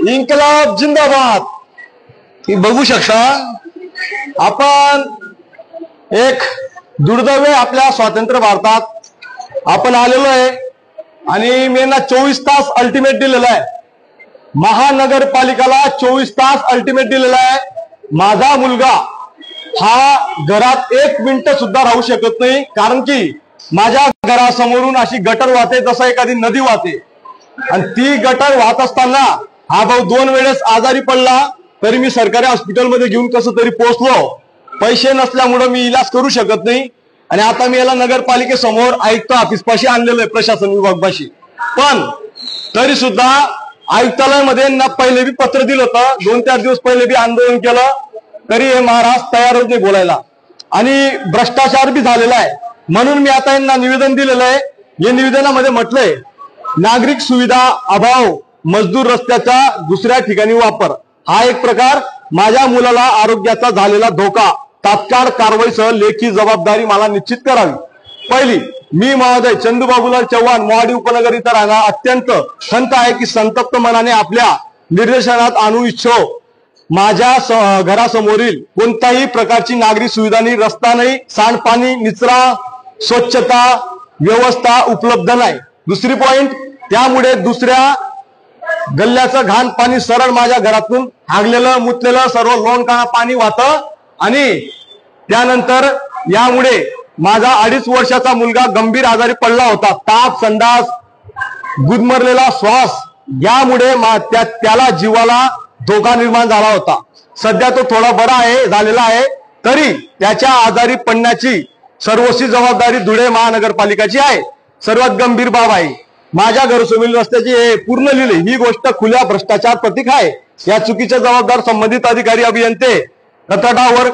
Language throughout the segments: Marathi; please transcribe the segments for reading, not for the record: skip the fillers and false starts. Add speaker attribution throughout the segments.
Speaker 1: इन्कलाब जिंदाबाद ही बघू शकता आपण एक दुर्दैव आपल्या स्वातंत्र्य भारतात आपण आलेलो आहे आणि मी ना 24 तास अल्टिमेट दिलेला आहे महानगरपालिकाला 24 तास अल्टिमेट दिलेला आहे माझा मुलगा हा घरात 1 मिनिट सुद्धा राहू शकत नाही कारण की माझ्या घरासमोरून अशी गटर वाहते जसं एखादी नदी वाहते आणि ती गटर वाहत असताना हा भाऊ 2 वेळेस आजारी पडला तरी मी सरकारी हॉस्पिटलमध्ये घेऊन कसं तरी पोहोचलो पैसे नसल्यामुळे मी इलाज करू शकत नाही आणि आता मी याला नगरपालिकेसमोर आयुक्त ऑफिसपाशी आणलेलं आहे प्रशासन विभागापाशी पण तरी सुद्धा आयुक्तालयामध्ये ना पहिले बी पत्र दिलं होतं 2-4 दिवस पहिले बी आंदोलन केलं तरी हे महाराज तयारच नाही बोलायला आणि भ्रष्टाचार बी झालेला आहे म्हणून मी आता यांना निवेदन दिलेलं आहे या निवेदनामध्ये म्हटलंय नागरिक सुविधा अभाव मजदूर रस्त्याचा दुसऱ्या ठिकाणी वापर हा एक प्रकार माझ्या मुलाला आरोग्याचा झालेला धोका तात्काळ कारवाईसह लेखी जबाबदारी मला निश्चित करावी पहिली मी महोदय चंदूबाबूलाल चव्हाण मोहाडी उपनगर इथं राहणार अत्यंत खंत आहे की संतप्त मनाने आपल्या निर्देशनात आणू इच्छो माझ्या घरासमोरील कोणत्याही प्रकारची नागरी सुविधा नाही रस्ता नाही सांडपाणी निचरा स्वच्छता व्यवस्था उपलब्ध नाही दुसरी पॉइंट त्यामुळे दुसऱ्या गल्ल्याचं घाण पाणी सरळ माझ्या घरातून हागलेलं मुतलेलं सर्व लोणकाळा पाणी वाहतं आणि त्यानंतर यामुळे माझा 2.5 वर्षाचा मुलगा गंभीर आजारी पडला होता ताप संडास गुदमरलेला श्वास यामुळे त्याला जीवाला धोका निर्माण झाला होता सध्या तो थोडा बरा आहे झालेला आहे तरी त्याच्या आजारी पडण्याची सर्वस्वी जबाबदारी धुळे महानगरपालिकाची आहे सर्वात गंभीर बाब आहे माझ्या घरासमोरील रस्त्याची हे पूर्ण लिहिले ही गोष्ट खुल्या भ्रष्टाचार प्रतीक आहे या चुकीच्या जबाबदार संबंधित अधिकारी अभियंते तटावर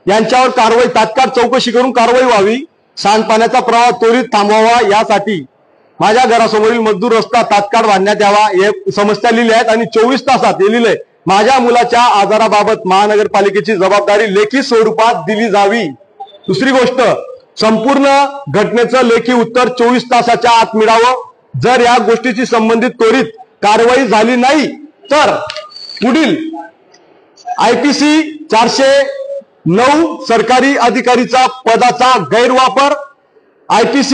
Speaker 1: यांच्यावर कारवाई तात्काळ चौकशी करून कारवाई व्हावी सांडपाण्याचा प्रवाह त्वरित थांबवावा यासाठी माझ्या घरासमोरील मजदूर रस्ता तात्काळ बांधण्यात यावा हे समस्या लिहिल्या आहेत आणि 24 तासात हे लिहिलंय माझ्या मुलाच्या आजाराबाबत महानगरपालिकेची जबाबदारी लेखी स्वरूपात दिली जावी दुसरी गोष्ट संपूर्ण घटनेचं लेखी उत्तर 24 तासाच्या आत मिळावं जर या गोष्टीची संबंधित त्वरित कारवाई झाली नाही तर पुढील IPC 409 सरकारी अधिकारीचा पदाचा गैरवापर IPC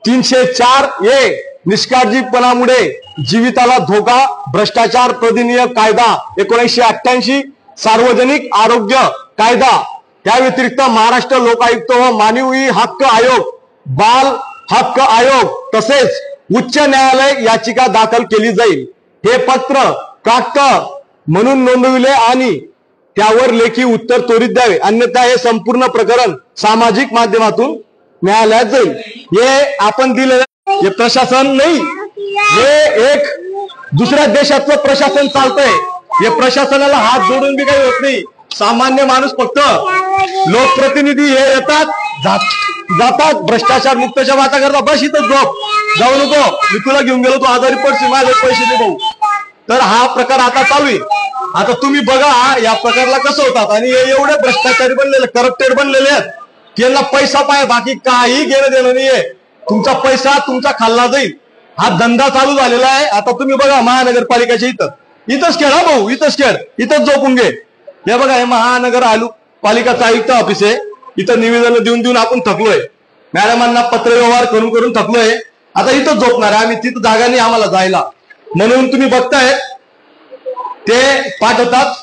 Speaker 1: 304A निष्काळजीपणामुळे जीविताला धोका भ्रष्टाचार प्रतिनिधी कायदा 1988 सार्वजनिक आरोग्य कायदा त्या व्यतिरिक्त महाराष्ट्र लोकायुक्त व मानवी हक्क आयोग बाल हक्क आयोग तसेच उच्च न्यायालय याचिका दाखल केली जाईल हे पत्र प्राप्त म्हणून नोंदविले आणि त्यावर लेखी उत्तर त्वरित द्यावे अन्यथा हे संपूर्ण प्रकरण सामाजिक माध्यमातून न्यायालयात जाईल हे आपण दिलेलं हे प्रशासन नाही हे एक दुसऱ्या देशाचं प्रशासन चालतंय हे प्रशासनाला हात जोडून बी काही होत नाही सामान्य माणूस फक्त लोकप्रतिनिधी हे येतात जातात भ्रष्टाचार मुक्तच्या वाटा करतात बस इथं झोप जाऊ नको मी तुला घेऊन गेलो तू आजारी पडशील माझे पैसे दे भाऊ तर हा प्रकार आता चालू आहे आता तुम्ही बघा या प्रकारला कसं होतात आणि हे एवढे भ्रष्टाचारी बनलेले करप्टेड बनलेले आहेत यांना पैसा पाहिजे बाकी काही घेणं देणं नाहीये तुमचा पैसा तुमचा खाल्ला जाईल हा धंदा चालू झालेला आहे आता तुम्ही बघा महानगरपालिकेच्या इथंच खेळ हा भाऊ इथंच खेळ इथंच झोपून घे हे बघा हे महानगर पालिकाचं आयुक्त ऑफिस आहे इथं निवेदन देऊन देऊन आपण थकलोय मॅडमांना पत्र व्यवहार करून करून थकलोय आता इथंच झोपणार आहे आम्ही तिथं जागा नाही आम्हाला जायला म्हणून तुम्ही बघताय ते पाठवतात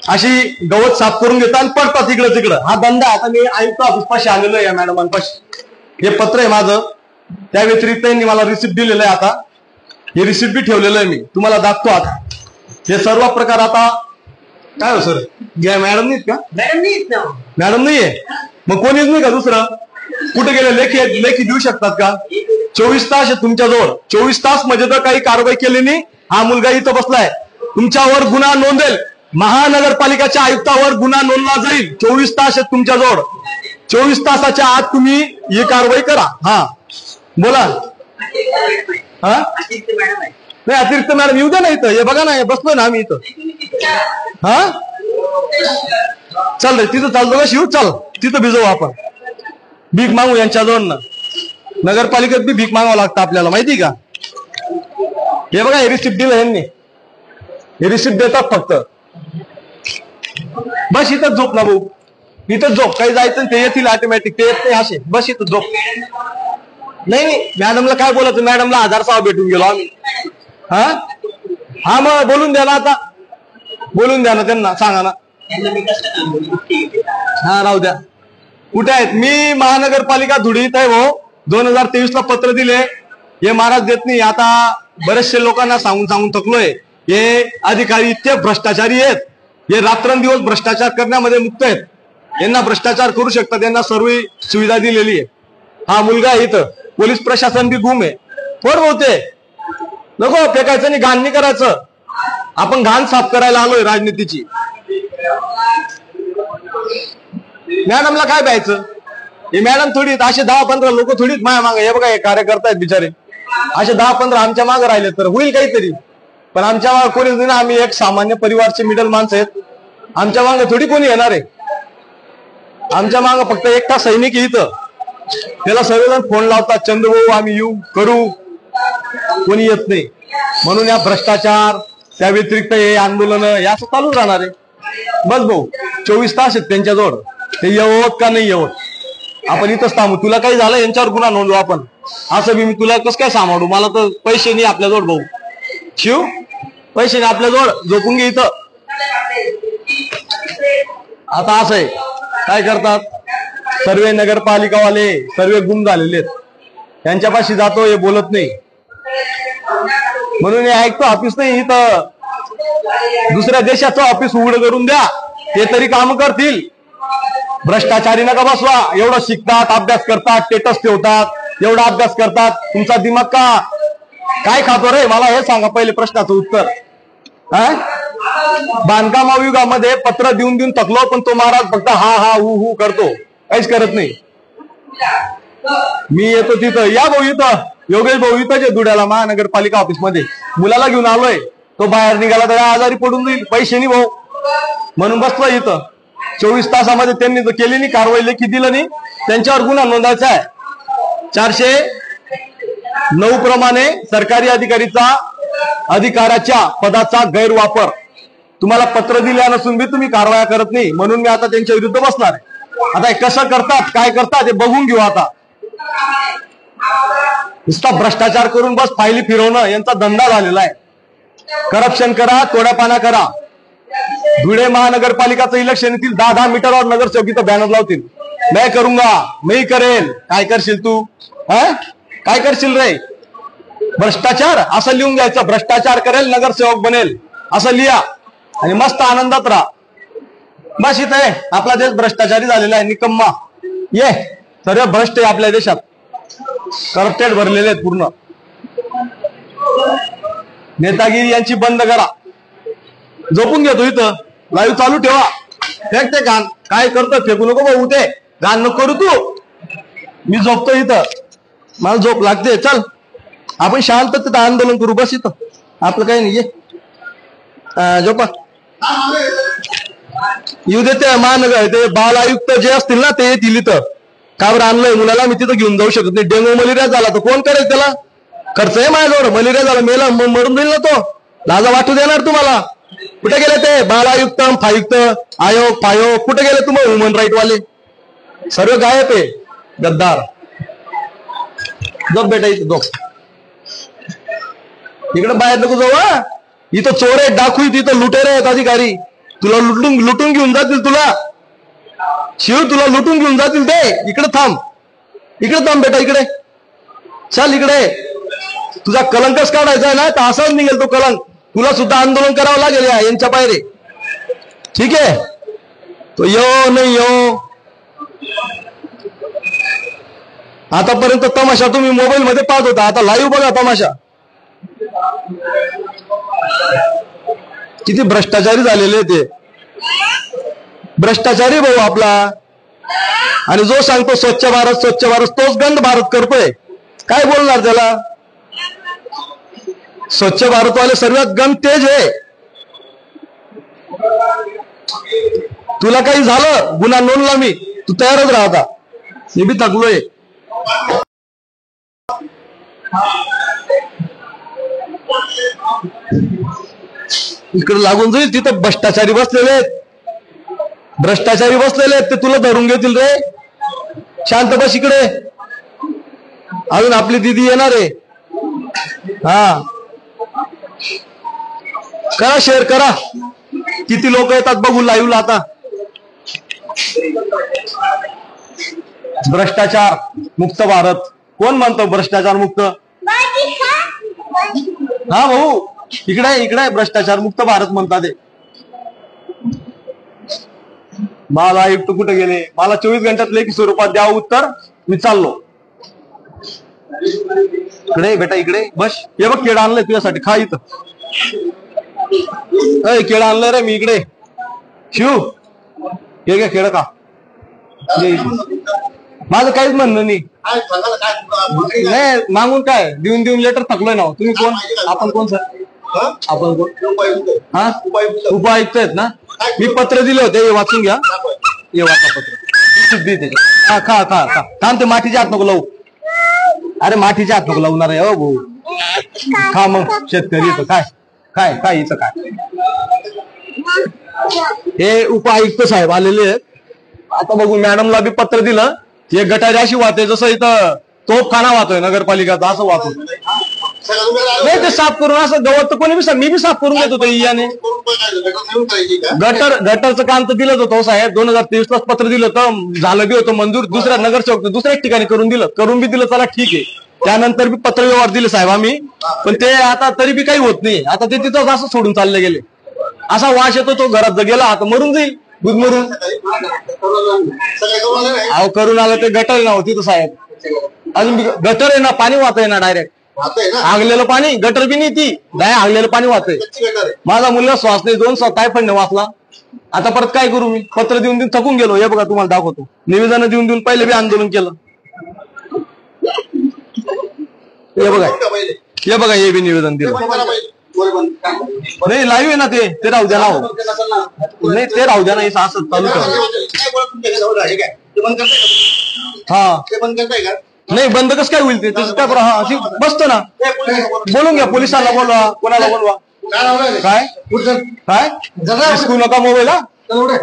Speaker 1: अशी गवत साफ करून घेतात आणि पडतात इकडं तिकडं हा धंदा आता मी आयुक्त ऑफिस पाशी आलेलो आहे या मॅडमांपाशी हे पत्र आहे माझं त्या व्यतिरिक्त त्यांनी मला रिसिप्ट दिलेलं आहे आता हे रिसिप्ट बी ठेवलेलं आहे मी तुम्हाला दाखतो आता हे सर्व प्रकार आता काय हो सर घ्या मॅडम नाहीत का मॅडम नाहीये मग कोणीच नाही का दुसरं कुठे गेले लेखी देऊ शकतात का 24 तास आहे तुमच्याजवळ 24 तास म्हणजे तर काही कारवाई केली नाही हा मुलगा इथं बसलाय तुमच्यावर गुन्हा नोंदेल महानगरपालिकेच्या आयुक्तावर गुन्हा नोंदला जाईल 24 तास आहेत तुमच्याजवळ 24 तासाच्या आत तुम्ही ही कारवाई करा हा बोला हा नाही अतिरिक्त मॅडम येऊ द्या ना इथं हे बघा ना हे बसलोय ना आम्ही इथं हा चल रे तिथं चालतो का शिव चल तिथं भिजवू आपण भीक मागू यांच्याजवळ नगरपालिकेत बी भीक मागावं लागतं आपल्याला माहिती का हे बघा हे रिसिप्ट दिलं यांनी हे रिसिप्ट देतात फक्त. बस इथं झोप ना भाऊ, इथं झोप. काही जायचं ते येतील ऑटोमॅटिक, ते येत नाही असे. बस इथं झोप. नाही मॅडमला काय बोलायचं, मॅडमला 1000 भेटून गेलो आम्ही. हा मग बोलून द्या ना, आता बोलून द्या ना त्यांना, सांगा ना. हा राहू द्या. कुठे आहेत? मी महानगरपालिका धुळे इथं आहे भाऊ. 2023 ला पत्र दिले, हे महाराज देत नाही. आता बरेचसे लोकांना सांगून सांगून थकलोय. हे अधिकारी इतके भ्रष्टाचारी आहेत, हे रात्रंदिवस भ्रष्टाचार करण्यामध्ये मुक्त आहेत. यांना भ्रष्टाचार करू शकतात, यांना सर्व सुविधा दिलेली आहे. हा मुलगा आहे इथं, पोलीस प्रशासन बी गुम आहे. पोर होते नको फेकायचं नाही, घाण नाही करायचं. आपण घाण साफ करायला आलोय राजनीतीची. मॅडमला काय प्यायचं? हे मॅडम थोडी असे 10-15 लोक थोडीच माया मागे. हे बघा हे कार्यकर्ता आहेत बिचारे, असे 10-15 आमच्या मागे राहिले तर होईल काहीतरी. पण आमच्या मागे कोणीच नाही ना. आम्ही एक सामान्य परिवारचे मिडल माणसं आहेत. आमच्या मागे थोडी कोणी येणार आहे. आमच्या मागे फक्त एकटा सैनिक इथं, त्याला सर्वजण फोन लावतात, चंद्रभाऊ आम्ही येऊ करू, कोणी येत नाही. म्हणून या भ्रष्टाचार, त्या व्यतिरिक्त हे आंदोलन हे असं चालूच राहणार आहे. बस भाऊ 24 तास आहेत त्यांच्याजवळ, ते येवत का नाही येवत. आपण इथंच थांबू. तुला काही झालं यांच्यावर गुन्हा नोंदवू आपण. असं मी तुला कसं काय सांभाळू? मला तर पैसे नाही आपल्याजवळ भाऊ. शिव पैसे नाही आपल्याजवळ, झोपून घे इथं. आता असं आहे, काय करतात सर्व नगरपालिकावाले, सर्व गुम झालेले आहेत. त्यांच्यापाशी जातो, हे बोलत नाही. म्हणून हे ऐकतो ऑफिस नाही इथं, दुसऱ्या देशाचं ऑफिस उघड करून द्या, ते तरी काम करतील. भ्रष्टाचारी नका बसवा. एवढं शिकतात, अभ्यास करतात, स्टेटस ठेवतात, एवढा अभ्यास करतात. तुमचा दिमाग काय खातो रे? मला हे सांगा पहिले प्रश्नाचं उत्तर. बांधकाम विभागामध्ये पत्र देऊन देऊन थकलो, पण तो महाराज फक्त हा हा हु करतो, काहीच करत नाही. मी येतो तिथं. या भाऊ इथं, योगेश भाऊ इथं जे धुळ्याला महानगरपालिका ऑफिस मध्ये मुलाला घेऊन आलोय. तो बाहेर निघाला तर आजारी पडून जाईल, पैसे नाही भाऊ, म्हणून बसलोय इथं. 24 तासामध्ये त्यांनी जर केली नाही कारवाई, लेखी दिलं नाही, त्यांच्यावर गुन्हा नोंदायचा आहे. 409 प्रमाणे सरकारी अधिकाराच्या पदाचा गैरवापर. तुम्हाला पत्र दिल्या नसून बी तुम्ही कारवाया करत नाही, म्हणून मी आता त्यांच्या विरुद्ध बसणार आहे. आता हे कसं करतात, काय करतात हे बघून घेऊ. आता नुसता भ्रष्टाचार करून बस फायली फिरवणं यांचा धंदा झालेला आहे. करप्शन करा, तोड्यापाना करा. धुळे महानगरपालिकाचं इलेक्शन येतील, 10-10 मीटरवर नगरसेवक इथं बॅनर लावतील, मैं करूंगा, मी करेल. काय करशील तू? काय करशील रे? भ्रष्टाचार असं लिहून घ्यायचं, भ्रष्टाचार करेल नगरसेवक बनेल असं लिहा आणि मस्त आनंदात राहा. बस इथं आहे. आपला देश भ्रष्टाचारी झालेला आहे, निकम्मा. ये सर्व भ्रष्ट आहे आपल्या देशात, करप्टेड भरलेले आहेत पूर्ण. नेतागिरी यांची बंद करा. झोपून घेतो इथं, लाईव्ह चालू ठेवा. फेकते घाण, काय करतो फेकू नको भाऊ, ते घाण नको करू तू. मी झोपतो इथं, मला झोप लागते. चल आपण शांततेत आंदोलन करू. बस इथं, आपलं काही नाही. ये झोपा. येऊ देते महानगर, ते बाल आयुक्त जे असतील ना ते येतील इथं. का बरं आणलंय मुलाला? मी तिथं घेऊन जाऊ शकत नाही. डेंगू मलेरिया झाला तर कोण करेल त्याला? खर्च आहे माझ्याजवळ. मलेरिया झाला, मेला, मरून जाईल ना तो. लाजा वाटू देणार तुम्हाला? कुठे गेले ते बाल आयुक्त, फायुक्त, आयोग कुठे गेले तुम्ही? ह्युमन राईट वाले सर्व गायब आहे, गद्दार. झोप बेटा इथं, झोप. इकडे बाहेर नको जाऊ. इथं चोर आहेत, डाकू इथं लुटेरे आहेत अधिकारी. तुला लुटून घेऊन जातील. तुला शिव, तुला लुटून घेऊन जातील ते. इकडे थांब बेटा, इकडे चल. इकडे तुझा कलंकच काढायचा आहे ना, तर असाच निघेल तो कलंक. तुला सुद्धा आंदोलन करावं लागेल यांच्या पायरे. ठीक आहे, तो यो नाही यो. आतापर्यंत तमाशा तुम्ही मोबाईल मध्ये पाहत होता, आता लाईव्ह बघा तमाशा. किती भ्रष्टाचारी झालेले ते. भ्रष्टाचारी भाऊ आपला. आणि जो सांगतो स्वच्छ भारत स्वच्छ भारत, तोच गंद भारत करतोय. काय बोलणार त्याला? स्वच्छ भारतवाले सर्वात गंद तेज आहे. तुला काही झालं, गुन्हा नोंदला मी, तू तयारच राहता. मी बी थकलोय. इकडे लागून जाईल, तिथं भ्रष्टाचारी बसलेले आहेत, भ्रष्टाचारी बसलेले आहेत, ते तुला धरून घेतील रे. शांत बस इकडे. अजून आपली दीदी येणार आहे. हा करा, शेअर करा. किती लोक येतात बघू लाईव्हला आता. भ्रष्टाचार मुक्त भारत कोण म्हणतो? भ्रष्टाचार मुक्त. हा भाऊ इकडे इकडे भ्रष्टाचार मुक्त भारत म्हणतात ते. मला आयुक्त कुठे गेले? मला 24 घंट्यात लेखी स्वरूपात द्यावं उत्तर. मी चाललो. इकडे बेटा इकडे बस. हे बघ केळं आणलंय तुझ्यासाठी, खा इथं. केळं आणलं रे मी. इकडे शिव हे घ्या केळं का. माझं काहीच म्हणणं नाही. मागून काय देऊन देऊन लेटर थकलोय ना. तुम्ही कोण? आपण कोण सर? आपण कोण? हा उपायुक्त आहेत ना. मी पत्र दिले होते, हे वाचून घ्या. हे वाचा पत्र. हा खा खा खा. थांब, ते माठीच्या हात नको लावू. अरे माठीच्या हात नको लावणार आहे. हो भाऊ खा मग. शेतकरी इथं काय काय काय इथं काय. हे उपायुक्त साहेब आलेले आहेत. आता बघू, मॅडमला बी पत्र दिलं. हे गटारी अशी वाहते जसं इथं तोफखाना वाहतोय नगरपालिकाचा, असं वाहतो. नाही ते साफ करून असं गवत तर कोणी बी मी बी साफ करून देत होतो याने. गटरचं काम तर दिलंच होतं साहेब. 2023 पत्र दिलं होतं, झालं बी होतं मंजूर. दुसऱ्या नगरसेवक दुसऱ्याच ठिकाणी करून बी दिलं. चला ठीक आहे. त्यानंतर बी पत्र व्यवहार दिले साहेब आम्ही. पण ते आता तरी बी काही होत नाही. आता ते तिथंच असं सोडून चालले गेले. असा वास येतो, तो घरात जर गेला आता मरून जाईल गुदमरून. अहो करून आलं ते गटर ना होती तो साहेब. अजून गटर आहे ना, पाणी वाहतंय ना डायरेक्ट. आगलेलं पाणी. गटर बी नाही ती, डायरेक्ट आगलेलं पाणी वाहतंय. माझा मुलगा श्वास नाही, 2 टायफॉइड वाचला. आता परत काय करू मी? पत्र देऊन देऊन थकून गेलो. हे बघा तुम्हाला दाखवतो. निवेदन देऊन देऊन पहिले बी आंदोलन केलं. हे बघा, हे बघा, हे बी निवेदन दिलं. नाही लाईव्ह आहे ना ते राहू द्या ना. नाही ते राहू द्या ना. असं चालू कर. हा नाही बंद कसं काय होईल? ते त्याचं काय बसतो ना. बोलून घ्या, पोलिसांना बोलवा, कोणाला बोलवा. काय काय शिकू नका मोबाईल.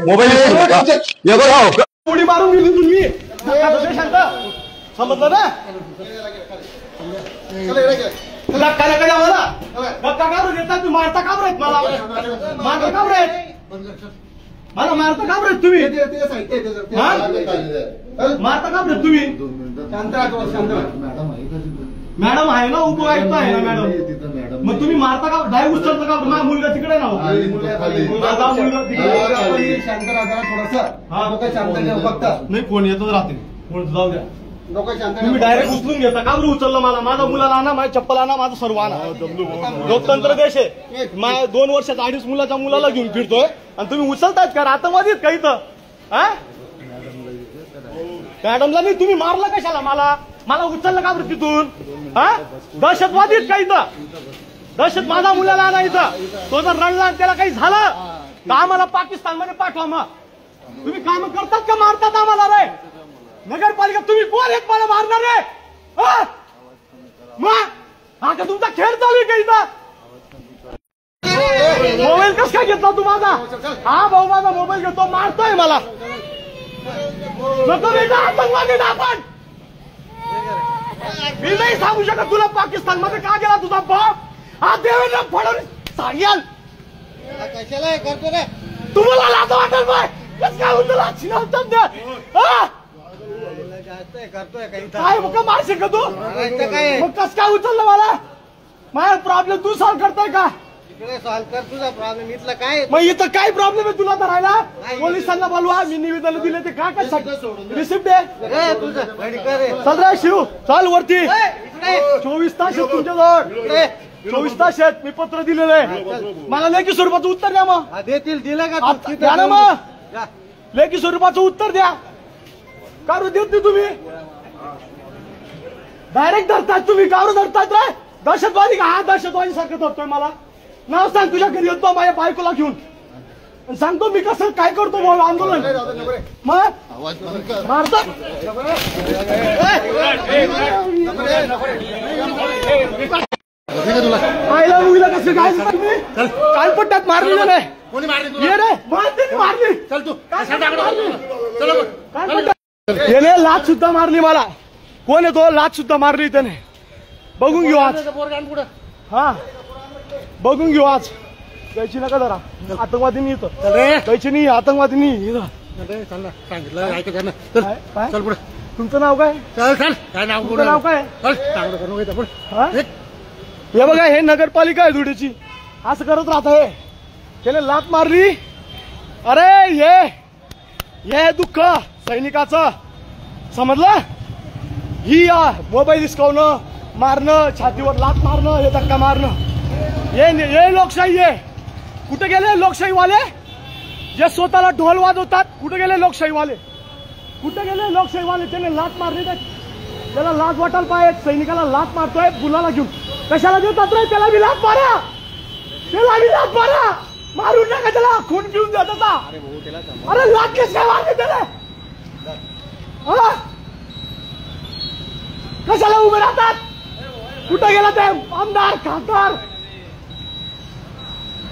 Speaker 1: मोबाईल उडी मारून गेली तुम्ही. समजलं ना. धक्का नका द्या मला. धक्का का देता? तुम्ही मारता का बरं मला? मारता का बरं मला? मारता का बरं तुम्ही? मारता का बरं तुम्ही? मॅडम आहे ना, उपायुक्त आहे ना मॅडम. मग तुम्ही मारता का? डाय उचलता का? माझा मुलगा तिकडे ना. माझा मुलगा तिकडे. शांत राहा थोडासा. नाही फोन येतच राहते. फोन जाऊ द्या. तुम्ही डायरेक्ट उचलून घेता का बरं? उचललं मला. माझा मुलाला आणा, माझी चप्पल आणा, माझं सर्व आणा. लोकतंत्र देश आहे. 2 वर्षाचा 2.5 मुलाच्या मुलाला घेऊन फिरतोय आणि तुम्ही उचलतायत का? आतंकवादीत का इथं? मॅडमला नाही, तुम्ही मारलं कशाला मला? मला उचललं का बरं तिथून? दहशतवादीत का इथं? दहशत. माझा मुलाला आणा इथं. तो जर रडला त्याला काही झालं तर आम्हाला पाकिस्तानमध्ये पाठवा. मग तुम्ही काम करतात का मारतात आम्हाला रे? नगरपालिका तुम्ही कोण आहेत मला मारणार रे? मग आता तुमचा खेळ चालू आहे का इथं? मोबाईल कस काय घेतला तू माझा? हा भाऊ माझा मोबाईल घेतो, मारतोय मला. नको बेटा, आतंकवादी आपण. मी नाही सांगू शकत तुला पाकिस्तान मध्ये का गेला तुझा बाप. हा देवेंद्र फडणवीस सांगेल. कशाला हे करतो रे? तुम्हाला लाज वाटेल बाय. कस काय होतं लाची नव्हतं द्या. काय मग मारशील का तू? मग कस काय उचललं मला? माझा प्रॉब्लेम तू सॉल्व्ह करतोय का? सॉल्व्ह कर तुझा प्रॉब्लेम. इथलं काय? मग इथं काय प्रॉब्लेम आहे तुला धरायला? पोलिसांना बोलवा. मी निवेदन दिले ते का काय रिसिप्ट आहे तुझं? चल रे शिव, चाल वरती. 24 तास आहेत तुमच्याजवळ. 24 तास आहेत. मी पत्र दिलेलं आहे. मला लेखी स्वरूपाचं उत्तर द्या. मग देतील. दिलं का? द्या ना मग. लेखी स्वरूपाचं उत्तर द्या. कारू देत नाही तुम्ही. डायरेक्ट धरताय तुम्ही. कारू धरतायत रे? दहशतवादी का? हा दहशतवादी सारखं धरतोय मला. नाव सांग. तुझ्या घरी येतो माझ्या बायकोला घेऊन. सांगतो मी कसं काय करतो आंदोलन. मग मारतात.
Speaker 2: तुला
Speaker 3: आईला मुलीला कसं काय काल पट्ट्यात मारली नाही
Speaker 2: कोणी मारली
Speaker 3: ये रे मारली
Speaker 2: चल तू
Speaker 3: याने लाच सुद्धा मारली मला. कोण आहे तो? लाच सुद्धा मारली त्याने. बघून घेऊ आज. हा बघून घेऊ आज. जायची नका जरा आतंकवादी नाही इथं. जायची नाही आतंकवादी नाही इथं.
Speaker 2: सांगितलं ऐकायचं ना. चल पुढे.
Speaker 3: तुमचं नाव काय?
Speaker 2: चल चल काय नाव?
Speaker 3: तुमचं नाव काय?
Speaker 2: चल
Speaker 3: हे बघा हे नगरपालिका आहे धुळ्याची. असं करत राहत हे. त्याने लात मारली. अरे हे दुःख सैनिकाचं समजलं. ही मोबाईल हिसकावणं, मारणं, छातीवर लात मारणं, हे धक्का मारणं, हे लोकशाही आहे. कुठे गेले लोकशाहीवाले जे स्वतःला ढोल वाजवतात? कुठे गेले लोकशाहीवाले? कुठे गेले लोकशाहीवाले? त्याने लात मारली. त्याला लाज वाटायला पाहिजे. सैनिकाला लात मारतोय बुलाला घेऊन. कशाला देतात रे त्याला? बी लात मारा, त्याला बी लात मारा. मारून नका त्याला. खून पिऊन जात होता. अरे लात केस काय मारते त्याला? कशाला उभे राहतात? कुठे गेला ते आमदार खासदार?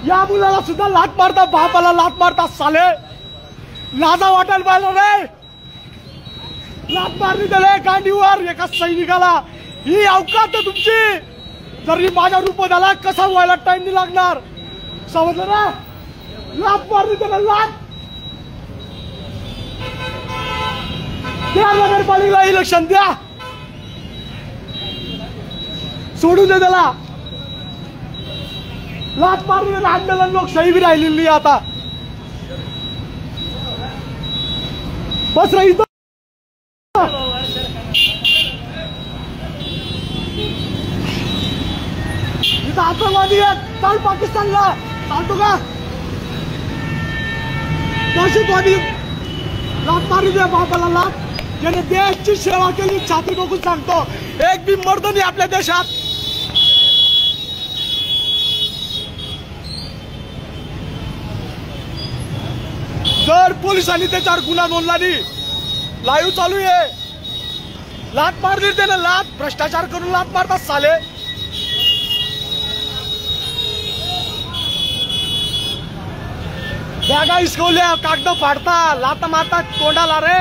Speaker 3: या मुलाला सुद्धा लात मारता, बापाला लात मारता. साले लाजा वाटायला पाहिजे रे. लात मारली त्याला गांडीवर एका सैनिकाला. ही अवकात आहे तुमची. जरी माझ्या रूपात आला कसा व्हायला टाइम नाही लागणार. समजलं ना? लात मारली त्याला. लात द्या. नगरपालिकेला इलेक्शन द्या. सोडून दे त्याला. लात मारली. आंदोलन लोकशाही बी राहिलेली आता. बस राहील इथं आतंकवादी आहेत. चाल पाकिस्तानला. चालतो का? दहशतवादी. लात मारली द्या बापाला लात. ज्याने देशाची सेवा केली छाती बघून सांगतो एक बी मर्द नाही आपल्या देशात. जर पोलिसांनी त्याच्यावर गुन्हा नोंदला नाही. लाईव्ह चालू आहे. लात मारली त्याने. लात भ्रष्टाचार करून लात मारतात साले. बॅगा हिसकवल्या, कागद फाडता, लात मारतात तोंडाला. रे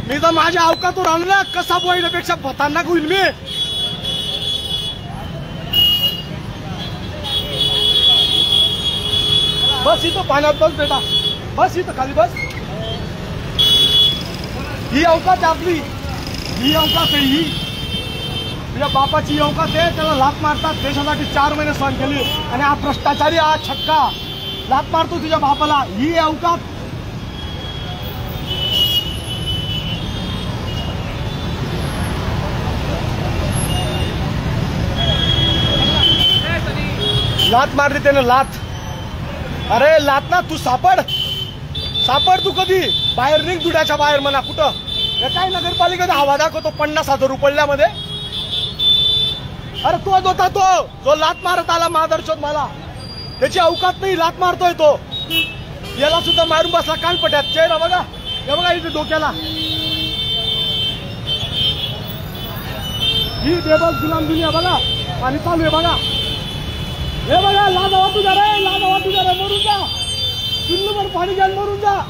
Speaker 3: मी तर माझ्या अवकातून आणलं. कसा बोलण्यापेक्षा खतरनाक होईल मी. बस इथं पाण्यात बस बेटा. बस इथं खाली बस. ही अवकात आपली. ही अवकात आहे. ही तुझ्या बापाची अवकात आहे. त्याला लात मारतात. देशासाठी 4 महिने सहन केली आणि हा भ्रष्टाचारी हा छक्का लात मारतो तुझ्या बापाला. ही अवकात. लात मारली त्याने. लात. अरे लात ना तू सापड तू कधी बाहेर निघ. दुड्याच्या बाहेर म्हणा कुठं. हे काय नगरपालिकेचा हवा दाखवतो 50,000 रुपयामध्ये. अरे तोच होता तो जो लात मारत आला मादरचोद मला. त्याची अवकात नाही. लात मारतोय तो. याला सुद्धा मारून बसला कानपट्यात. चेहरा बघा. हे बघा इथे डोक्याला. ही बेबस गुलाम दुनिया बघा. पाणी चालू आहे बघा. हे बघा लाजा वाटू द्या रे. लाजा वाटू द्या रे. मरून जा. चुल्लूवर पाणी घ्या मरून जा.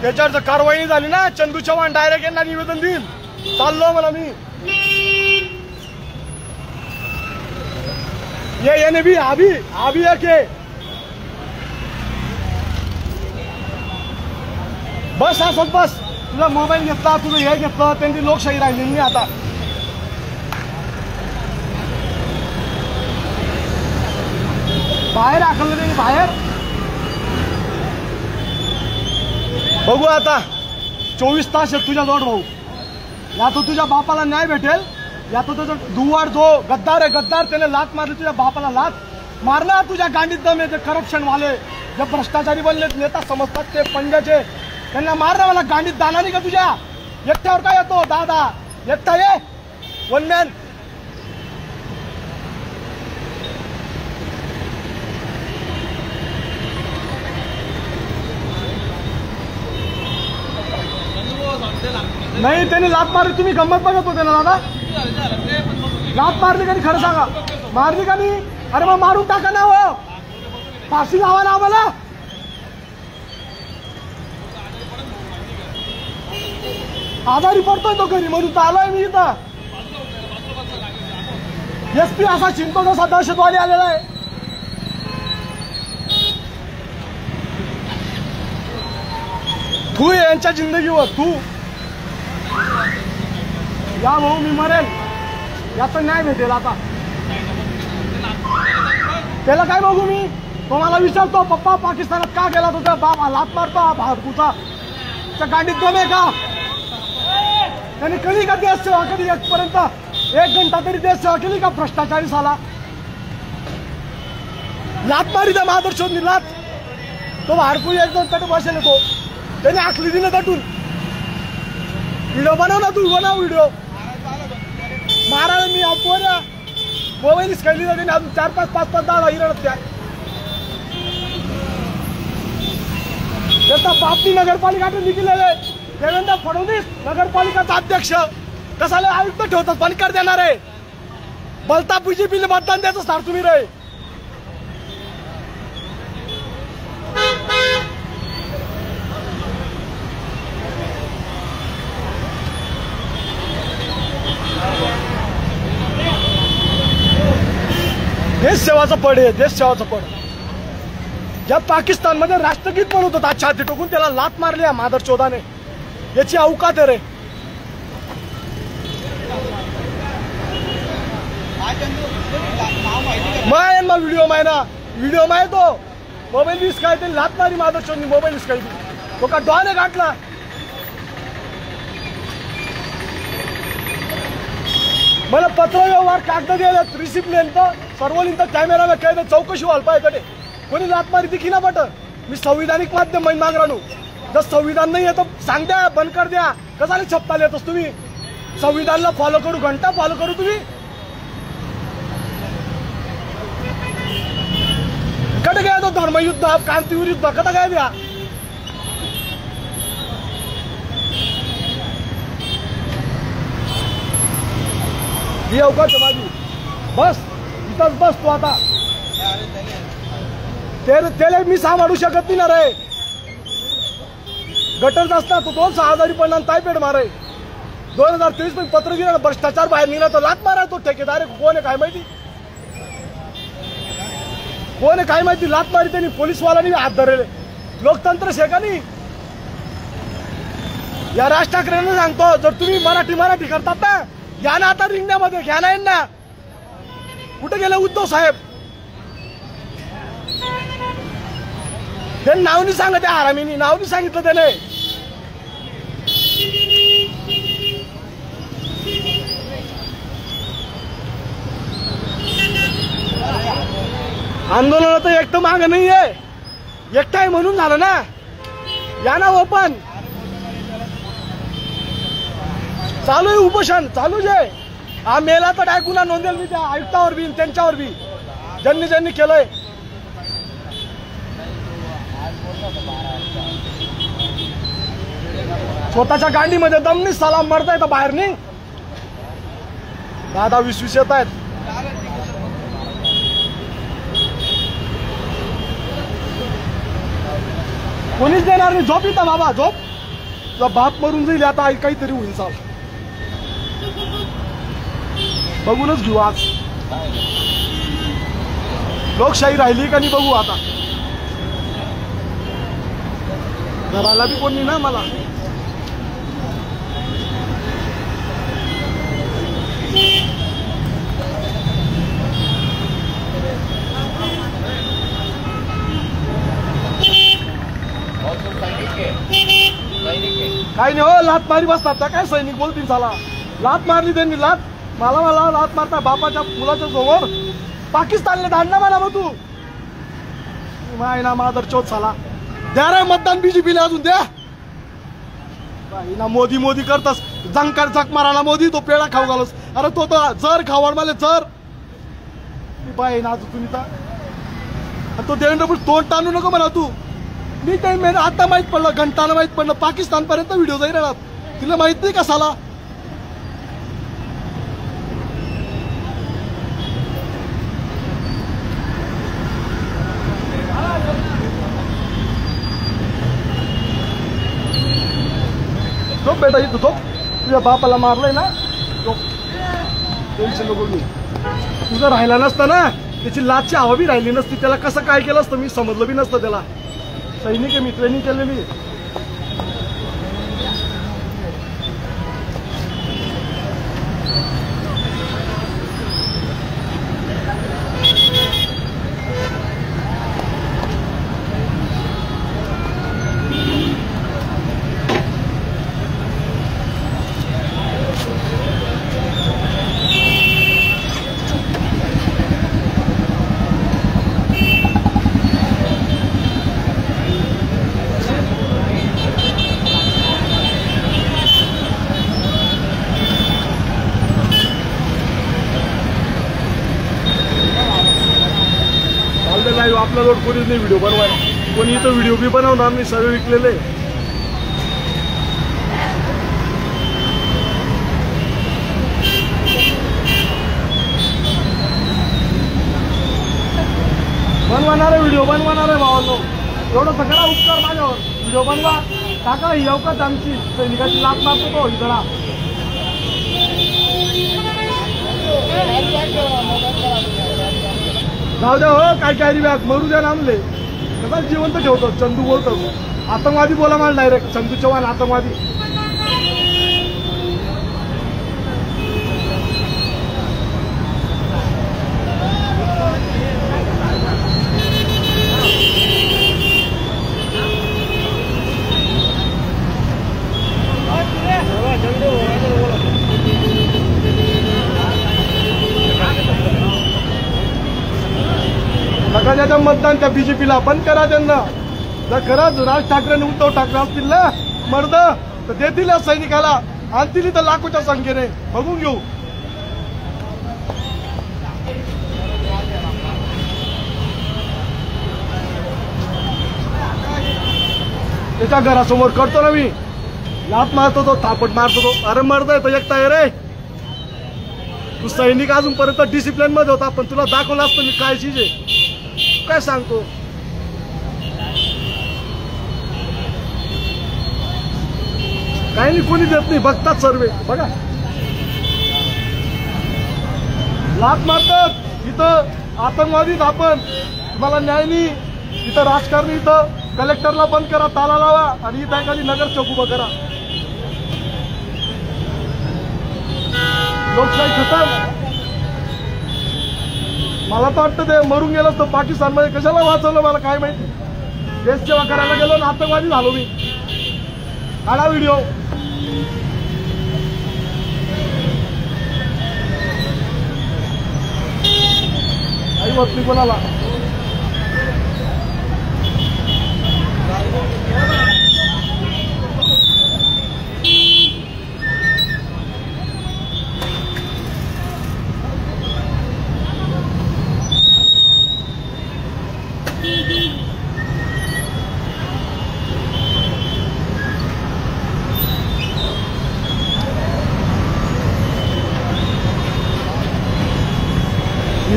Speaker 3: त्याच्यावर जर कारवाई नाही झाली ना चंदू चव्हाण डायरेक्ट यांना निवेदन देईल. चाललो मला मी. ये भी अभी है के बस असत. बस तुझा मोबाईल घेतला, तुझं हे घेतलं, त्यांची लोकशाही राहिलेली नाही आता. बाहेर आखलं नाही. बाहेर बघू आता. 24 तास आहेत तुझ्या जवळ भाऊ. या तो तुझ्या बापाला न्याय भेटेल, या तो तुझा दुवाड जो गद्दार आहे गद्दार त्याने लात मारली तुझ्या बापाला लात. मारना तुझ्या गांडीत दम आहे. जे करप्शन वाले, जे भ्रष्टाचारी बनले नेता समजतात ते पंजाचे, त्यांना मारना. मला गांडीत दाना नाही का तुझ्या? एकट्यावर काय येतो? दादा एकटा ये, वन मॅन. नाही त्यांनी लात मारली, तुम्ही गंमत बघत होते ना दादा? लात मारली का नाही खरं सांगा? मारली का नाही? अरे मग मारून टाका ना हो, फाशी लावा ना आम्हाला. आजारी पडतोय तो घरी म्हणून तर आलोय मी इथं. एसपी असा चिंतो जसा दहशतवादी आलेला आहे. तू यांच्या जिंदगीवर तू या भाऊ, मी मरेल याचा न्याय भेटेल. आता त्याला काय बघू मी? तो मला विचारतो पप्पा पाकिस्तानात का गेला तुझा बाप? लात मारतो भारतूचा. त्या गांडीत दम आहे का? त्याने कधी का देश सेवा केली? आजपर्यंत 1 घंटा तरी देश सेवा केली का? भ्रष्टाचारी साला लात मारी त्या महादर्शोनी लात. तो भारतू एकदम तट बसेल तो, त्याने आखली दिलं तटून. व्हिडिओ बनव ना, तू बनव व्हिडिओ. महाराज मी पोऱ्या मोबाईल हिसकायली जाते अजून 4-5, 5-5, 10 हिरडत त्या. त्याचा बापनी नगरपालिकातून निघलेले देवेंद्र फडणवीस नगरपालिकाचा अध्यक्ष कसाला आयुक्त ठेवतात? पण कर देणार आहे. बलता बीजेपीला मतदान द्यायचं सार तुम्ही रे. देश सेवाचं पड आहे, देश सेवाचं पड. ज्या पाकिस्तानमध्ये राष्ट्रगीत पण होतं, अच्छा ते टोकून त्याला लात मारली या मादर चोदाने. याची अवकात आहे रे. माय मग व्हिडिओ माय तो मोबाईल वीस काय ते लात मारी मादर चोदनी मोबाईल वीस काय तो का डॉने गाठला. मला पत्र व्यवहार कागद दिलेत, रिसिप्ट लिहिलं, सर्व लिहिलं, कॅमेरा काय चौकशी व्हायला पाहिजे. कोणी लात मारी ती ना बट. मी संविधानिक माध्यम मैन माग राहू. जर संविधान नाही येतं सांग द्या, बंद कर द्या. कसाले छप्पाला येतोस तुम्ही? संविधानला फॉलो करू, घंटा फॉलो करू तुम्ही. कट गया तो धर्मयुद्ध, क्रांतीवीर युद्ध कट गया द्या. ही अवकाश माझी. बस इथंच बस तू आता. त्याला मी सांभाळू शकत नाही ना रे. गटरच असता तो 6,000 पडला तायपेड मारे. 2023 मध्ये पत्र दिलं, भ्रष्टाचार बाहेर निघाला तर लात मारा. तो ठेकेदार कोण आहे काय माहिती? कोण आहे काय माहिती? लात मारी त्यांनी पोलीसवाल्यांनी हात धरले. लोकतंत्र शे का नाही? या राज ठाकरेंना सांगतो, जर तुम्ही मराठी करतात ना, घ्या ना आता रिंगण्यामध्ये, घ्या ना यांना. कुठे गेले उद्धव साहेब? त्यांनी नाव नाही सांगत, त्या हरामीनी नाव नाही सांगितलं त्याने. आंदोलन तर एकटं माग नाहीये, एकटा आहे म्हणून झालं ना. या ना ओपन चालू आहे, उपोषण चालूच आहे. हा मेला तर काय गुन्हा नोंदेल मी त्या आयुक्तावर बी त्यांच्यावर बी, ज्यांनी केलंय. स्वतःच्या गांडीमध्ये दमनी सलाम मरता येतं बाहेर नाही. 10-20 येत आहेत. कोणीच देणार नाही. झोप येतं बाबा, झोप. तुझा बाप मरून जाईल आता, काहीतरी होईल. चाल बघूनच घेऊ आज. लोकशाही राहिली का नाही बघू आता. घराला बी कोणी ना मला. काही नाही हो, लात मारी बसतात त्या. काय सैनिक बोलतील? झाला लात मारली त्यांनी. लात मला लात मारता बापाच्या मुलाच्या समोर. पाकिस्तानला धाडणं म्हणा मग तू ना मादर चौथ साला द्या रे मतदान बीजेपीला अजून द्या ना मोदी मोदी करतस जंकर जक मारायला मोदी तो पेढा खाऊ घालस अरे तो तर जर खावड मला जर बाई ना तुम्ही तो देवेंद्र पण तोंड ताणू नको म्हणा तू मी काही आता माहित पडलं घंटाला माहित पडलं पाकिस्तान पर्यंत व्हिडिओ जाईल राहणार तिला माहित नाही कसाला झोप बेटा इथं झोप तुझ्या बापाला मारलंय ना झोप टेन्शन नको घेऊ तुझं राहिला नसता ना त्याची लाचची हवा बी राहिली नसती त्याला कसं काय केलं असतं मी समजलं बी नसतं त्याला सैनिक आहे मित्रांनी केलेली आपला रोड कोणीच नाही व्हिडिओ बनवाय कोणी इथं व्हिडिओ बी बनवणार नाही सर्व विकलेले बनवणार आहे व्हिडिओ बनवणार आहे भावांनो एवढं सगळा उपकार माझ्यावर व्हिडिओ बनवा टाका येवकच आमची सैनिकाची लाच मारतो तो इकडा जाऊ द्या हो काय कॅरी बॅग मरू द्या नामले कसा जिवंत ठेवतो चंदू बोलतो आतंकवादी बोला मला डायरेक्ट चंदू चव्हाण आतंकवादी नका मतदान त्या बीजेपीला बंद करा त्यांना जर खरंच राज ठाकरे आणि उद्धव ठाकरे असतील ना मर्द तर देतील सैनिकाला आणतील इथं लाखोच्या संख्येने बघून घेऊ त्याच्या घरासमोर करतो ना मी लात मारतो तो थापट मारतो तो अरे मर्द आहे तो एकटा आहे रे तू सैनिक अजूनपर्यंत डिसिप्लिन मध्ये होता पण तुला दाखवलं असतं मी काय चीज आहे काय सांगतो काही नाही कोणी देत नाही बघतात सर्व बघा लात मारतात इथं आतंकवादीत आपण तुम्हाला न्याय नाही इथं राजकारणी इथं कलेक्टरला बंद करा ताला लावा आणि इथं एखादी नगरसेवक उभं करा लोकशाही खतम मला तर वाटतं ते मरून गेलं तर पाकिस्तानमध्ये कशाला वाचवलं मला काय माहिती देश सेवा करायला गेलो ना आतंकवादी झालो मी काढा व्हिडिओ आई बसली कोणाला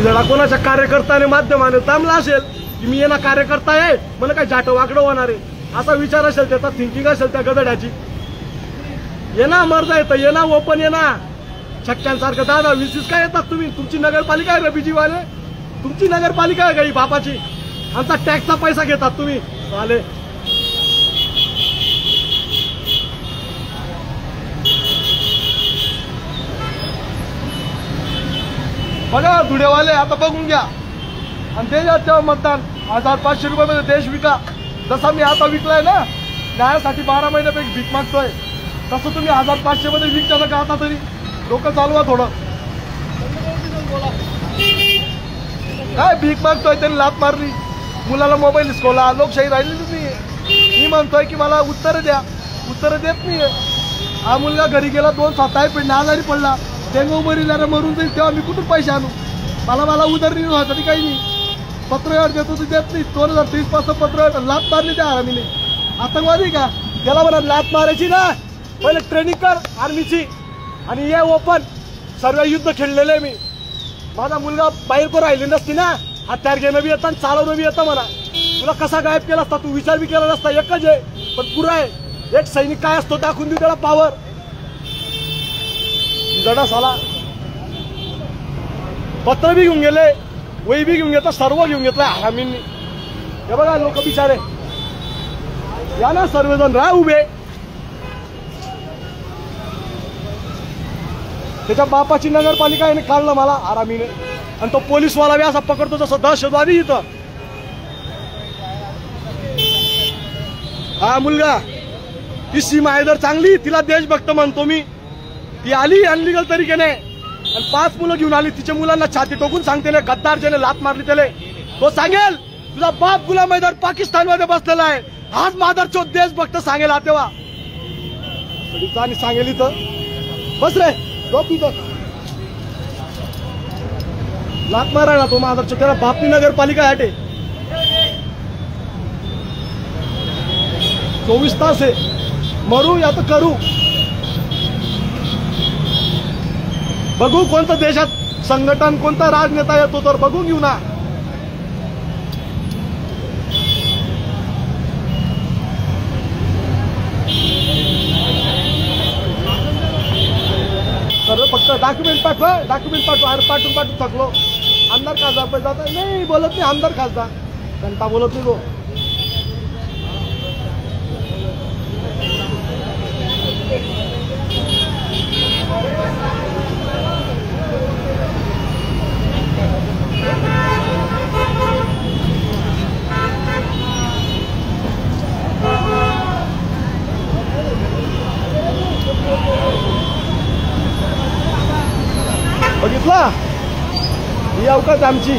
Speaker 3: जरा कोणाच्या कार्यकर्त्याने माध्यमाने थांबला असेल की मी येणार कार्यकर्ता आहे मला काय जाट वाकडं होणार आहे असा विचार असेल त्याचा थिंकिंग असेल त्या गदड्याची येणार मर्द येतं येणार ओपन येणार छक्क्यांसारखं 10-20 काय येतात तुम्ही तुमची नगरपालिका आहे रबीजी वाले तुमची नगरपालिका आहे काही बापाची आमचा टॅक्सचा पैसा घेतात तुम्ही वाले बघा धुळेवाले आता बघून घ्या आणि देशाच्या मतदान 1500 रुपयामध्ये देश विका जसा मी आता विकलाय ना न्यायासाठी 12 महिन्यापैकी भीक मागतोय तसं तुम्ही 1500 मध्ये विकता का आता तरी लोक चालवा थोडं काय भीक मागतोय, त्यांनी लात मारली, मुलाला मोबाईल हिसकवला, लोकशाही राहिलेली नाही. मी म्हणतोय की मला उत्तर द्या, उत्तर देत नाहीये. हा मुलगा घरी गेला, 2 स्वतः पिंड आजारी पडला, डेंगू मरीला मरून जाईल, तेव्हा मी कुठून पैसे आणू? मला उदरनिर्वाह व्हायसाठी काही नाही. पत्रव्यवहार देतो तू देत नाही. 2030 पासून पत्रव्यवहार लात मारली त्या आर्मीने. आतंकवादी का त्याला म्हणा लात मारायची ना, पहिले ट्रेनिंग कर आर्मीची आणि ये ओपन. सर्व युद्ध खेळलेले मी. माझा मुलगा बाहेर को राहिली नसती ना, हत्यार घेणं बी येतं आणि चालवणं बी येतं म्हणा. तुला कसा गायब केला असता, तू विचार बी केला नसता. एकच आहे पण पुरा आहे. एक सैनिक काय असतो दाखवून देऊ त्याला पावर. जडा साला पत्र बी घेऊन गेले, वही बी घेऊन घेतला, सर्व घेऊन घेतलं हरामींनी. हे बघा लोक बिचारे, या ना सर्वजण राह उभे. त्याच्या बापाची नगरपालिका याने काढलं मला आरामीने, आणि तो पोलीसवाला बी असा पकडतो जसं दहशतवादी इथं. हा मुलगा, ती सीमा हैदर चांगली, तिला देशभक्त म्हणतो मी. ती आली अनलिगल तरीकेने आणि 5 मुलं घेऊन आली. तिच्या मुलांना छाती टोकून सांगते ना, गद्दार ज्याने लात मारली त्याला तो सांगेल तुझा बाप गुलाम हैदर पाकिस्तानमध्ये बसलेला आहे, हाच मादरचोद देशभक्त सांगेल. हा तेव्हा आणि सांगेल इथं बस रे झोप इथं. लात मारायला तो मादरचोद, त्याला बापनी नगरपालिका आहे. 24 तास आहे, मरू या तर करू. बघू कोणतं देशात संघटन, कोणता राजनेता येतो तर बघून घेऊ ना. सर्व फक्त डॉक्युमेंट पाठवा, डॉक्युमेंट पाठवा. अरे पाठवून थकलो. आमदार खासदार जात नाही, बोलत नाही आमदार खासदार, घंटा बोलत नाही तो. बघितला ही अवकाश आमची.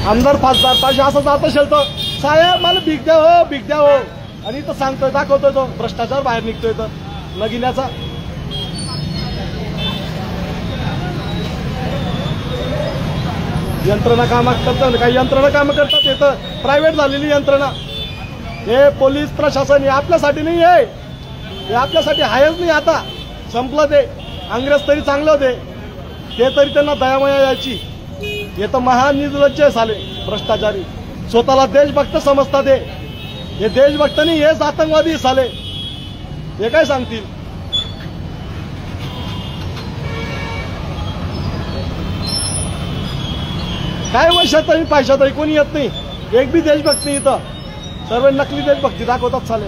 Speaker 3: आमदार खासदार पाहिजे असं जात असेल तर साहेब मला भीक द्या हो, भीक द्या हो, आणि इथं सांगतोय, दाखवतोय तो भ्रष्टाचार बाहेर निघतोय तर नगिन्याचा. यंत्रणा काम करतात, काही यंत्रणा काम करतात. हे तर प्रायव्हेट झालेली यंत्रणा. हे पोलीस प्रशासन हे आपल्यासाठी नाही आहे, हे आपल्यासाठी आहेच नाही. आता संपलं ते. अंग्रेज तरी चांगले होते, ते तरी त्यांना दयामया यायची. हे तर महान निर्लज्ज झाले भ्रष्टाचारी, स्वतःला देशभक्त समजतात. हे देशभक्त नाही, हेच आतंकवादी झाले. हे काय सांगतील? काय वर्षातही पैशातही कोणी येत नाही. एक बी देशभक्त नाही इथं, सर्व नकली देशभक्ती दाखवतात साले.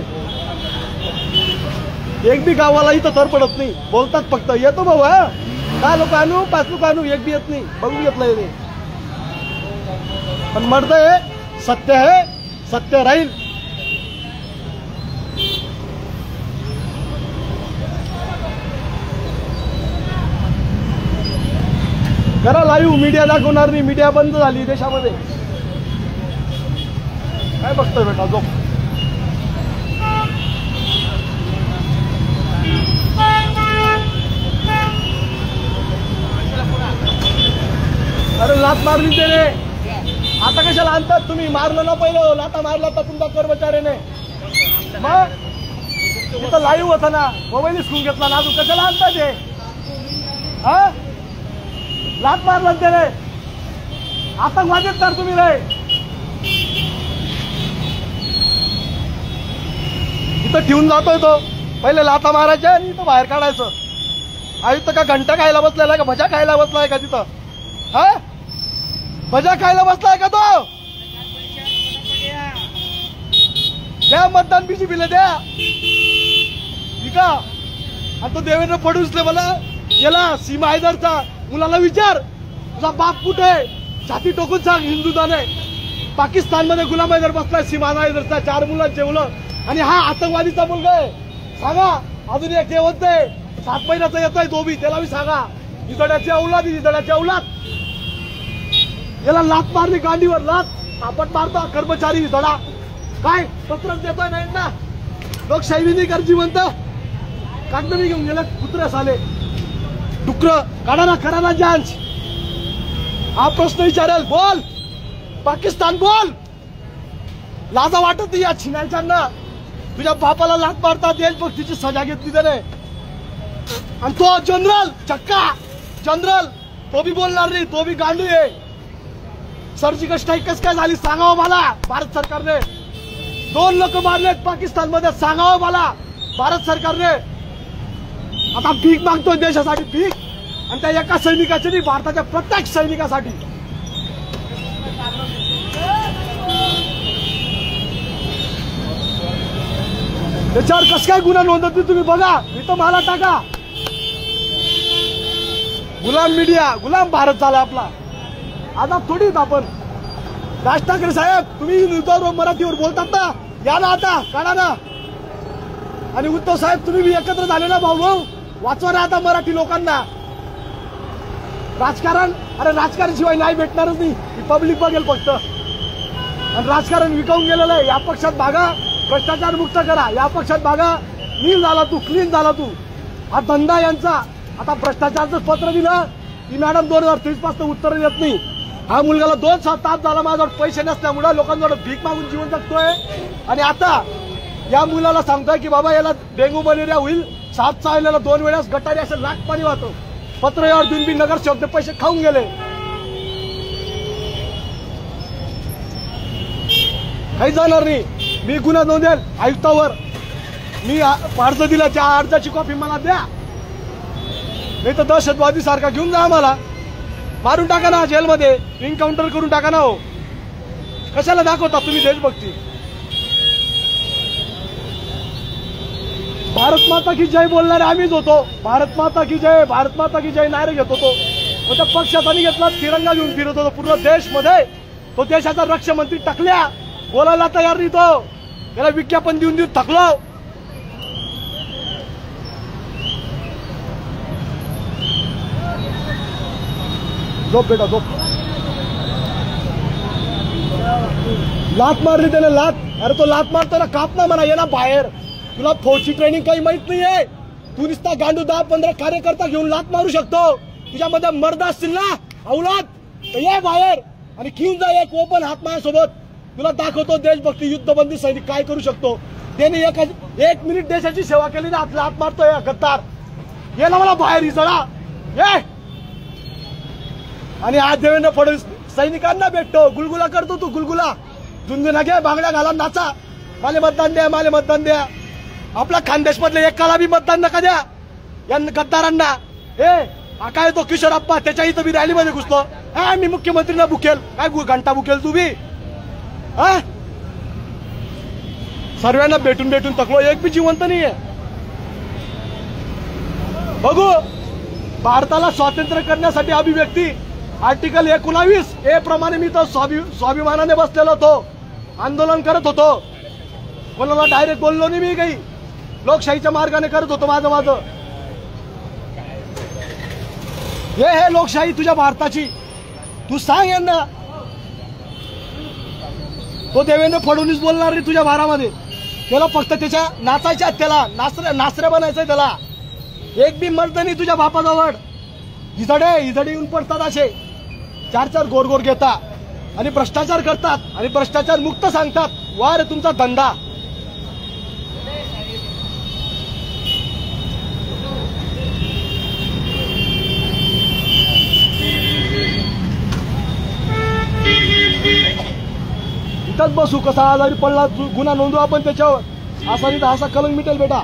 Speaker 3: एक बी गावाला इथं तर पडत नाही, बोलतात फक्त येतो भाऊ. हा 10 लोक आणू, 5 लोक आणू, एक बी येत नाही. बघून घेतलंय ते. पण मर्द आहे, सत्य आहे, सत्य राहील. करा लाईव्ह. मीडिया दाखवणार नाही, मीडिया बंद झाली देशामध्ये. काय बघतोय बेटा, जो अरे लात मारली त्याने. आता कशाला आणतात तुम्ही? मारलं ना पहिलं, लाता मारला तर तुमच्या कर्मचाऱ्याने. मग तिथं लाईव्ह होता ना, मोबाईल हिसकून घेतला ना, अजून कशाला आणतात ते? हा लात मारला त्याने. आतंकवादीच तर तुम्ही रे. इथं ठेवून जातोय तो, पहिले लाता मारायच्या आणि इथं बाहेर काढायचं. आयुक्त का घंटा खायला बसलाय का भजा खायला बसलाय का तिथं? हा भजा खायला बसलाय का तो? द्या मतदान बीजेपीला द्या. ठीक आहे. आणि तो देवेंद्र फडणवीसले मला याला सीमा हैदरचा मुलाला विचार, तुझा बाप कुठे आहे? छाती टोकून सांग हिंदुत्वाने. पाकिस्तानमध्ये गुलाम हैदर बसलाय, सीमा हैदरचा 4 मुलांचे मुलं, आणि हा आतंकवादीचा मुलगा आहे. सांगा. अजून एक जेवत आहे 7 महिन्याचा येत आहे तो बी, त्याला बी सांगा. इजड्याची औलाद, इजड्याची औलाद. याला लात मारली गांडीवर, लात आपण मारतो कर्मचारी इजडा. काय पत्रच देतोय नाही ना. लोकशाही नाही कर जिवंत कागद घेऊन गेलं कुत्रे साले डुकर. काढा ना, करा ना जांच. हा प्रश्न विचारेल. बोल पाकिस्तान, बोल. लाजा वाटत या छिनायच्यांना. तुझ्या बापाला लात मारता देशभक्तीची सजा घेतली त्याने. आणि तो जनरल चक्का जनरल, तो बी बोलणार नाही, तो बी गांडू आहे. सर्जिकल स्ट्राईक कस काय झाली सांगावं मला भारत सरकारने. 2 लोक मारलेत पाकिस्तान मध्ये, सांगावं मला भारत सरकारने. आता भीक मागतोय देशासाठी, भीक. आणि त्या एका सैनिकाची नाही, भारताच्या प्रत्येक सैनिकासाठी. त्याच्यावर कस काय गुन्हा नोंदवते तुम्ही बघा. इथं मला टाका. गुलाम मीडिया, गुलाम भारत झाला आपला. आता थोडीच आपण. राज ठाकरे साहेब तुम्ही न्यूजवर मराठीवर बोलतात ना, या ना आता, काढा ना. आणि उद्धव साहेब तुम्ही एकत्र झाले ना भाऊ भाऊ, वाचवा ना आता मराठी लोकांना. राजकारण, अरे राजकारण शिवाय नाही भेटणारच नाही. पब्लिक बघेल फक्त. आणि राजकारण विकावून गेलेलं आहे. या पक्षात भागा, भ्रष्टाचार मुक्त करा. या पक्षात भागा, नील झाला तू, क्लीन झाला तू. हा धंदा यांचा. आता भ्रष्टाचारचं पत्र दिलं की मॅडम 2023 पासून उत्तर देत नाही. हा मुलगाला 2 तास झाला माझ्यावर पैसे नसल्यामुळे लोकांजवळ भीक मागून जीवन जगतोय. आणि आता या मुलाला सांगतोय की बाबा याला डेंग्यू मलेरिया होईल. 7 चावल्याला 2 वेळेस गटारी असं लाख पाणी वाहतो. पत्र यावर देऊन बी नगरसेवक पैसे खाऊन गेले. काही जाणार नाही. मी गुन्हा नोंदेल आयुक्तावर. मी अर्ज दिला, त्या अर्जाची कॉपी मला द्या. नाही तर दहशतवादी सारखा घेऊन जा आम्हाला. मारून टाका ना जेलमध्ये, एन्काउंटर करून टाका ना. हो कशाला दाखवता तुम्ही देशभक्ती. भारत माता की जय बोलणारे आम्हीच होतो. भारत माता की जय, भारत माता की जय नारे घेत होतो. मग त्या पक्षात घेतला, तिरंगा घेऊन फिरत होतो पूर्ण देशमध्ये. तो देशाचा रक्षामंत्री टाकल्या, बोलायला तयार नाही तो. त्याला विज्ञापन देऊन देऊन थकलो. झोप बेटा झोप. लात मारली त्याने, लात. अरे तो लात मारतो ना, काप ना म्हणा, ये ना बाहेर. तुला फौजी ट्रेनिंग काही माहित नाहीये. तू नुसता गांडू 10-15 कार्यकर्ता घेऊन लात मारू शकतो. तुझ्यामध्ये मर्द असतील ना औलाद, तर ये बाहेर आणि घेऊन जा एक ओपन हात माझ्यासोबत. तुला दाखवतो देशभक्ती, युद्धबंदी सैनिक काय करू शकतो. त्याने 1 मिनिट देशाची सेवा केली ना, आपला हात मारतोय गद्दार. ये ना मला बाहेर इजळा ये. आणि आज देवेंद्र फडणवीस सैनिकांना भेटतो, गुलगुला करतो. तू गुलगुला झुंजून घ्या, बांगड्या घाला, नाचा. मला मतदान द्या, मला मतदान द्या. आपल्या खानदेश मधल्या एकाला बी मतदान नका द्या या गद्दारांना. हे काय तो किशोर अप्पा, त्याच्या इथं बी रॅलीमध्ये घुसतो. मी मुख्यमंत्रीला बुकेल, काय घंटा बुकेल तू बी. सर्वांना भेटून भेटून थकलो, एक बी जिवंत नाहीये. बघू, भारताला स्वातंत्र्य करण्यासाठी अभिव्यक्ती आर्टिकल 19 ए प्रमाणे मी तर स्वाभिमानाने बसलेलो होतो, आंदोलन करत होतो. कोणाला डायरेक्ट बोललो नाही मी काही. लोकशाहीच्या मार्गाने करत होतो माझं. हे लोकशाही तुझ्या भारताची. तू सांग यांना. तो देवेंद्र फडणवीस बोलणार नाही तुझ्या भारामध्ये. त्याला फक्त त्याच्या नाचायच्या, त्याला नाचऱ्या बनायचंय त्याला. एक बी मर्द नाही तुझ्या बापाजवळ. इजडे येऊन पडतात असे 4 गोर घेता आणि भ्रष्टाचार करतात आणि भ्रष्टाचार मुक्त सांगतात. वा रे तुमचा धंदा. इथंच बसू, कसा आजारी पडला गुन्हा नोंदवू आपण त्याच्यावर. असा नाही तर असा कलंक मिटेल बेटा.